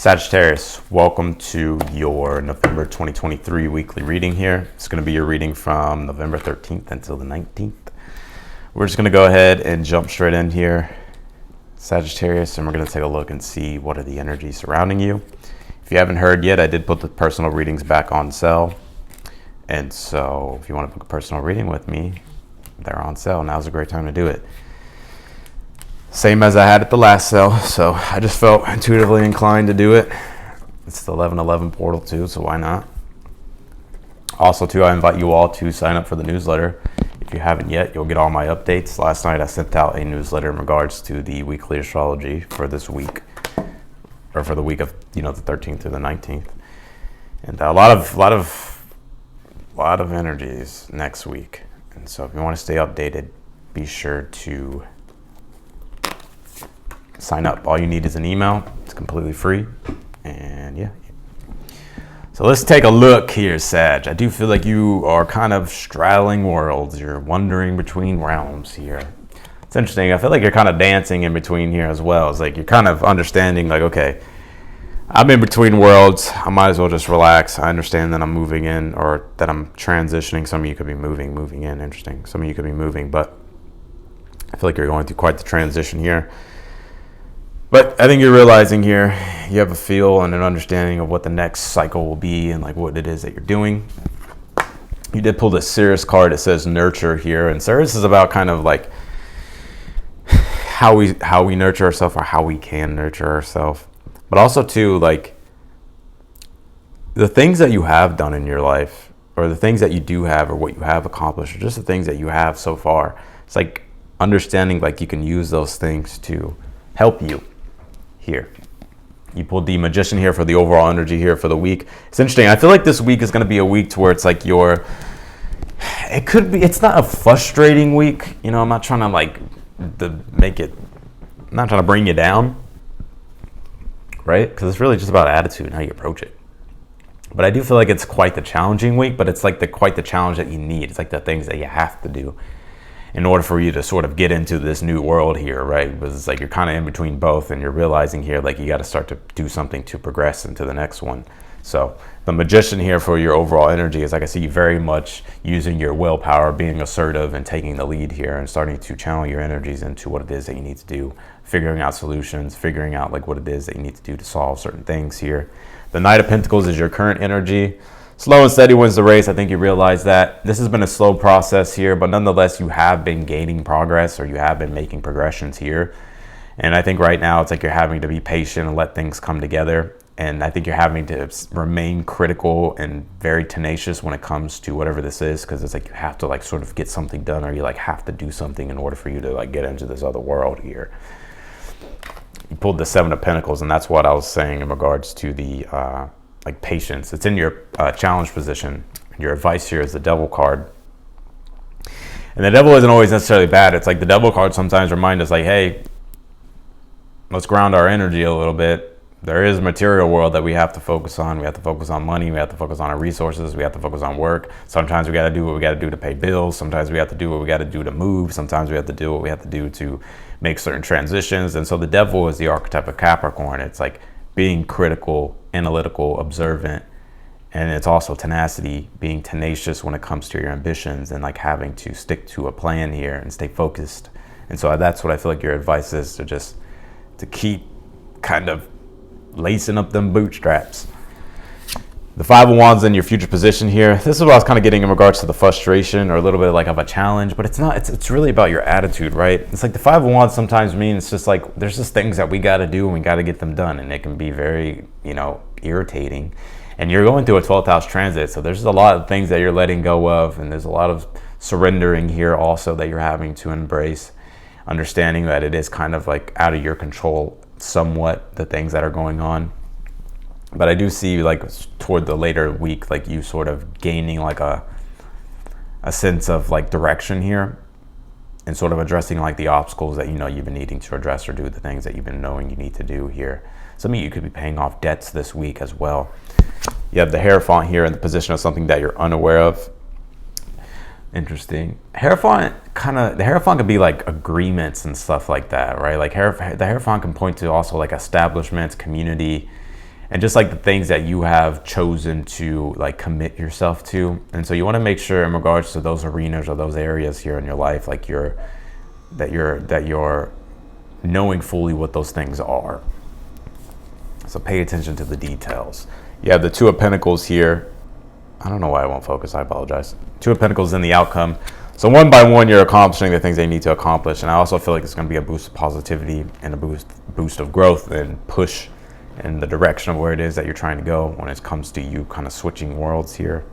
Sagittarius, welcome to your November 2023 weekly reading here. It's going to be your reading from November 13th until the 19th. We're just going to go ahead and jump straight in here, Sagittarius, and we're going to take a look and see what are the energies surrounding you. If you haven't heard yet, I did put the personal readings back on sale. And so if you want to book a personal reading with me, they're on sale. Now's a great time to do it. Same as I had at the last sale, so I just felt intuitively inclined to do it. It's the 11/11 portal too, so why not? Also too, I invite you all to sign up for the newsletter. If you haven't yet, you'll get all my updates. Last night I sent out a newsletter in regards to the weekly astrology for this week, or for the week of the 13th through the 19th, and a lot of energies next week. And so if you want to stay updated, be sure to sign up. All you need is an email. It's completely free. And yeah. So let's take a look here, Sag. I do feel like you are kind of straddling worlds. You're wandering between realms here. It's interesting. I feel like you're kind of dancing in between here as well. It's like you're kind of understanding, like, okay, I'm in between worlds. I might as well just relax. I understand that I'm moving in, or that I'm transitioning. Some of you could be moving in. Interesting. Some of you could be moving, but I feel like you're going through quite the transition here. But I think you're realizing here, you have a feel and an understanding of what the next cycle will be and like what it is that you're doing. You did pull the Sirius card. It says nurture here. And Sirius is about kind of like how we nurture ourselves, or how we can nurture ourselves. But also too, like the things that you have done in your life, or the things that you do have, or what you have accomplished, or just the things that you have so far. It's like understanding like you can use those things to help you. Here, you pulled the Magician here for the overall energy here for the week. It's interesting. I feel like this week is going to be a week to where it's like it's not a frustrating week. I'm not trying to I'm not trying to bring you down, right? Because it's really just about attitude and how you approach it. But I do feel like it's quite the challenging week, but it's like quite the challenge that you need. It's like the things that you have to do in order for you to sort of get into this new world here, right? Because it's like you're kind of in between both, and you're realizing here like you got to start to do something to progress into the next one. So the Magician here for your overall energy is like I see you very much using your willpower, being assertive and taking the lead here, and starting to channel your energies into what it is that you need to do, figuring out solutions, figuring out like what it is that you need to do to solve certain things here. The Knight of Pentacles is your current energy. Slow and steady wins the race. I think you realize that this has been a slow process here, but nonetheless, you have been gaining progress, or you have been making progressions here. And I think right now it's like you're having to be patient and let things come together. And I think you're having to remain critical and very tenacious when it comes to whatever this is, because it's like you have to like sort of get something done, or you like have to do something in order for you to like get into this other world here. You pulled the Seven of Pentacles, and that's what I was saying in regards to the like patience. It's in your challenge position. Your advice here is the Devil card. And the Devil isn't always necessarily bad. It's like the Devil card sometimes remind us like, hey, let's ground our energy a little bit. There is a material world that we have to focus on. We have to focus on money. We have to focus on our resources. We have to focus on work. Sometimes we got to do what we got to do to pay bills. Sometimes we have to do what we got to do to move. Sometimes we have to do what we have to do to make certain transitions. And so the Devil is the archetype of Capricorn. It's like being critical, analytical, observant, and it's also tenacity, being tenacious when it comes to your ambitions, and like having to stick to a plan here and stay focused. And so that's what I feel like your advice is, to keep kind of lacing up them bootstraps. The Five of Wands in your future position here. This is what I was kind of getting in regards to the frustration, or a little bit like of a challenge, but it's not. It's really about your attitude, right? It's like the Five of Wands sometimes means it's just like there's just things that we got to do and we got to get them done, and it can be very, irritating. And you're going through a 12th house transit, so there's a lot of things that you're letting go of, and there's a lot of surrendering here also that you're having to embrace, understanding that it is kind of like out of your control somewhat, the things that are going on. But I do see like toward the later week, like you sort of gaining like a sense of like direction here, and sort of addressing like the obstacles that you've been needing to address, or do the things that you've been knowing you need to do here. Some of you could be paying off debts this week as well. You have the Hierophant here in the position of something that you're unaware of. Interesting. The Hierophant could be like agreements and stuff like that, right? Like the Hierophant can point to also like establishments, community, and just like the things that you have chosen to like commit yourself to. And so you want to make sure in regards to those arenas or those areas here in your life, like you're knowing fully what those things are. So pay attention to the details. You have the Two of Pentacles here. I don't know why I won't focus, I apologize. Two of Pentacles in the outcome. So one by one, you're accomplishing the things they need to accomplish. And I also feel like it's going to be a boost of positivity and a boost of growth and push in the direction of where it is that you're trying to go when it comes to you kind of switching worlds here.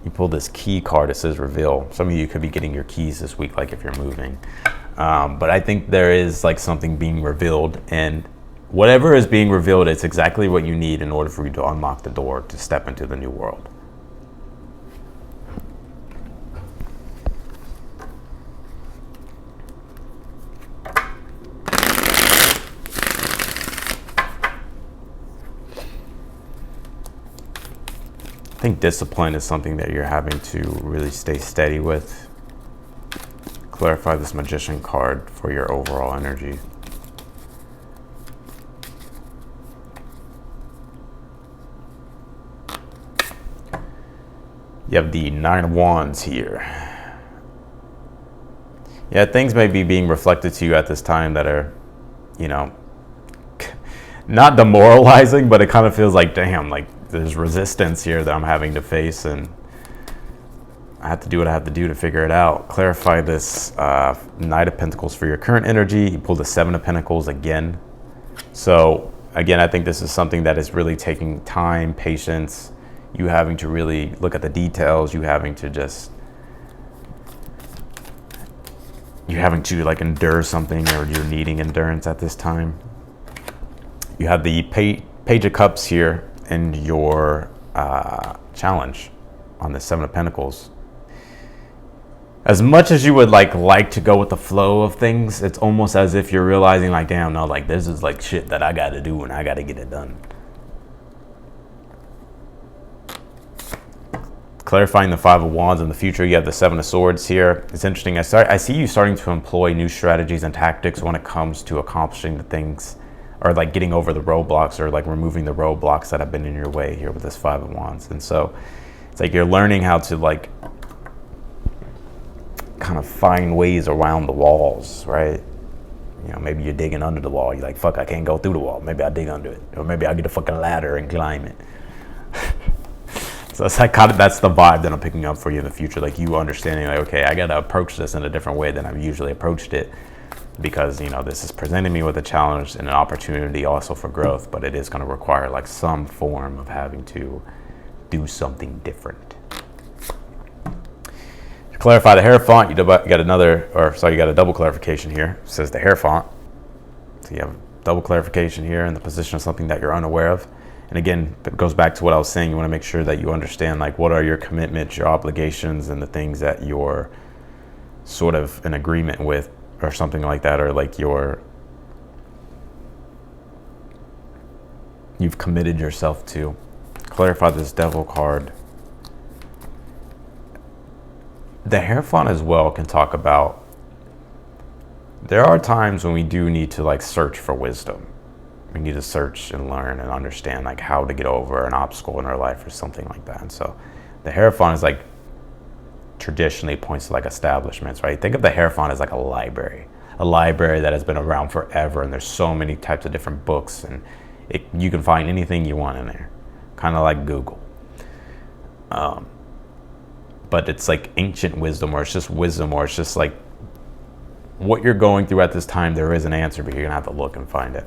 You pull this key card. It says reveal. Some of you could be getting your keys this week, like if you're moving. But I think there is like something being revealed, and whatever is being revealed, it's exactly what you need in order for you to unlock the door to step into the new world. I think discipline is something that you're having to really stay steady with. Clarify this Magician card for your overall energy. You have the Nine of Wands here. Yeah, things may be being reflected to you at this time that are, you know, not demoralizing, but it kind of feels like, damn, like there's resistance here that I'm having to face, and I have to do what I have to do to figure it out. Clarify this Knight of Pentacles for your current energy. You pulled the Seven of Pentacles again. So again, I think this is something that is really taking time, patience, you having to really look at the details, you having to like endure something, or you're needing endurance at this time. You have the Page of Cups here in your challenge on the Seven of Pentacles. As much as you would like to go with the flow of things, it's almost as if you're realizing like, damn, no, like this is like shit that I got to do and I got to get it done. Clarifying the Five of Wands in the future, you have the Seven of Swords here. It's interesting. I see you starting to employ new strategies and tactics when it comes to accomplishing the things, or like getting over the roadblocks, or like removing the roadblocks that have been in your way here with this Five of Wands. And so it's like you're learning how to like kind of find ways around the walls, right? You know, maybe you're digging under the wall. You're like, fuck, I can't go through the wall. Maybe I dig under it. Or maybe I get a fucking ladder and climb it. So it's like kind of, that's the vibe that I'm picking up for you in the future. Like you understanding like, okay, I got to approach this in a different way than I've usually approached it, because, you know, this is presenting me with a challenge and an opportunity also for growth, but it is going to require like some form of having to do something different. To clarify the hair font, you got a double clarification here. It says the hair font. So you have double clarification here in the position of something that you're unaware of. And again, it goes back to what I was saying. You want to make sure that you understand like what are your commitments, your obligations, and the things that you're sort of in agreement with, or something like that, or like you've committed yourself to. Clarify this Devil card. The hair font as well can talk about, there are times when we do need to like search for wisdom. We need to search and learn and understand like how to get over an obstacle in our life or something like that. And so the hair font is like traditionally points to like establishments, right? Think of the hair font as like a library that has been around forever, and there's so many types of different books, and you can find anything you want in there, kind of like Google. But it's like ancient wisdom, or it's just wisdom, or it's just like what you're going through at this time. There is an answer, but you're gonna have to look and find it.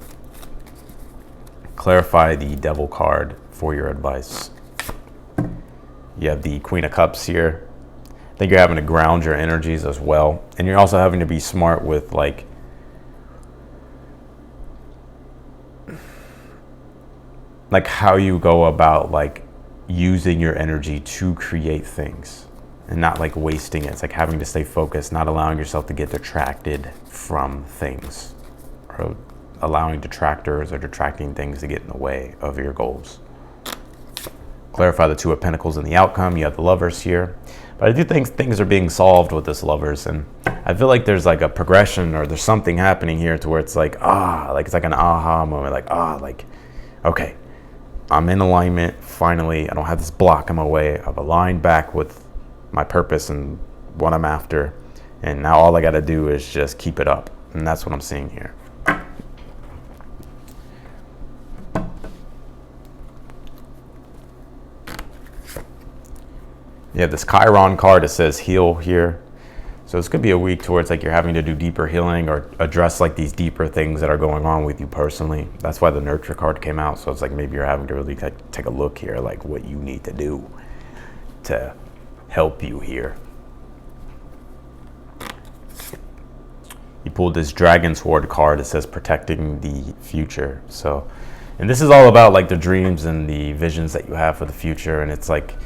Clarify the Devil card for your advice. You have the Queen of Cups here. I think you're having to ground your energies as well. And you're also having to be smart with like how you go about like using your energy to create things and not like wasting it. It's like having to stay focused, not allowing yourself to get detracted from things, or allowing detractors or detracting things to get in the way of your goals. Clarify the Two of Pentacles in the outcome. You have the Lovers here. But I do think things are being solved with this Lovers, and I feel like there's like a progression, or there's something happening here to where it's like, like it's like an aha moment, like, like, okay, I'm in alignment, finally. I don't have this block in my way. I've aligned back with my purpose and what I'm after, and now all I got to do is just keep it up, and that's what I'm seeing here. Yeah, this Chiron card, it says heal here. So this could be a week towards like you're having to do deeper healing or address like these deeper things that are going on with you personally. That's why the nurture card came out. So it's like maybe you're having to really take a look here, like what you need to do to help you here. You pulled this Dragon Sword card. It says protecting the future. So, and this is all about like the dreams and the visions that you have for the future. And it's like,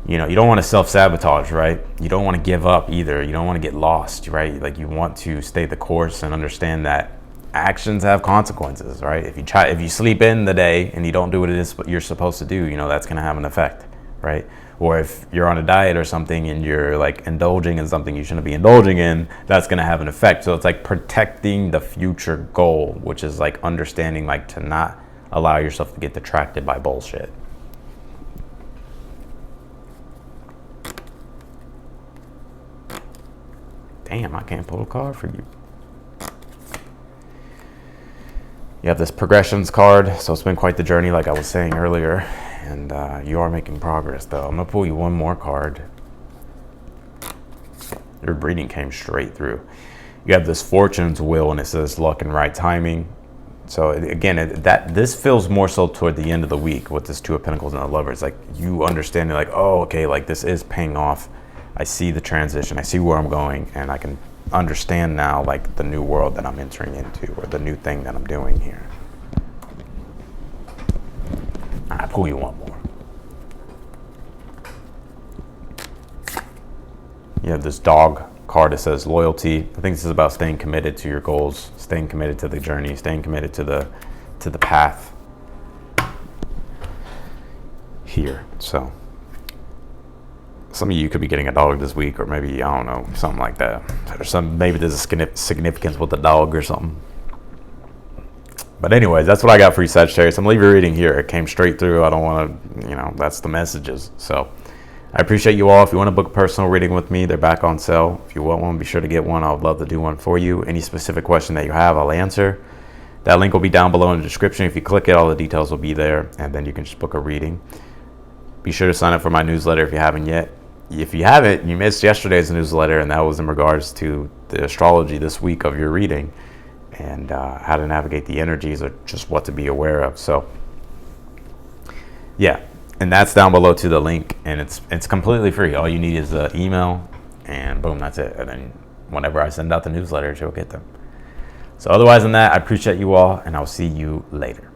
you know, you don't want to self-sabotage, right? You don't want to give up either. You don't want to get lost, right? Like you want to stay the course and understand that actions have consequences, right? If you sleep in the day and you don't do what it is what you're supposed to do, you know, that's going to have an effect, right? Or if you're on a diet or something and you're like indulging in something you shouldn't be indulging in, that's going to have an effect. So it's like protecting the future goal, which is like understanding like to not allow yourself to get detracted by bullshit. Damn, I can't pull a card for you. You have this progressions card, so it's been quite the journey, like I was saying earlier, and you are making progress, though. I'm gonna pull you one more card. Your reading came straight through. You have this Fortune's Wheel, and it says luck and right timing. So again, this feels more so toward the end of the week with this Two of Pentacles and the Lovers. Like you understanding, like, oh, okay, like this is paying off. I see the transition, I see where I'm going, and I can understand now like the new world that I'm entering into, or the new thing that I'm doing here. I pull you one more. You have this Dog card that says loyalty. I think this is about staying committed to your goals, staying committed to the journey, staying committed to the path here. So some of you could be getting a dog this week, or maybe, I don't know, something like that. Or maybe there's a significance with the dog or something. But anyways, that's what I got for you, Sagittarius. I'm leaving your reading here. It came straight through. I don't want to, you know, that's the messages. So I appreciate you all. If you want to book a personal reading with me, they're back on sale. If you want one, be sure to get one. I would love to do one for you. Any specific question that you have, I'll answer. That link will be down below in the description. If you click it, all the details will be there, and then you can just book a reading. Be sure to sign up for my newsletter if you haven't yet. If you haven't, you missed yesterday's newsletter, and that was in regards to the astrology this week of your reading, and how to navigate the energies, or just what to be aware of. So yeah, and that's down below to the link, and it's completely free. All you need is an email, and boom, that's it. And then whenever I send out the newsletters, you'll get them. So otherwise than that, I appreciate you all, and I'll see you later.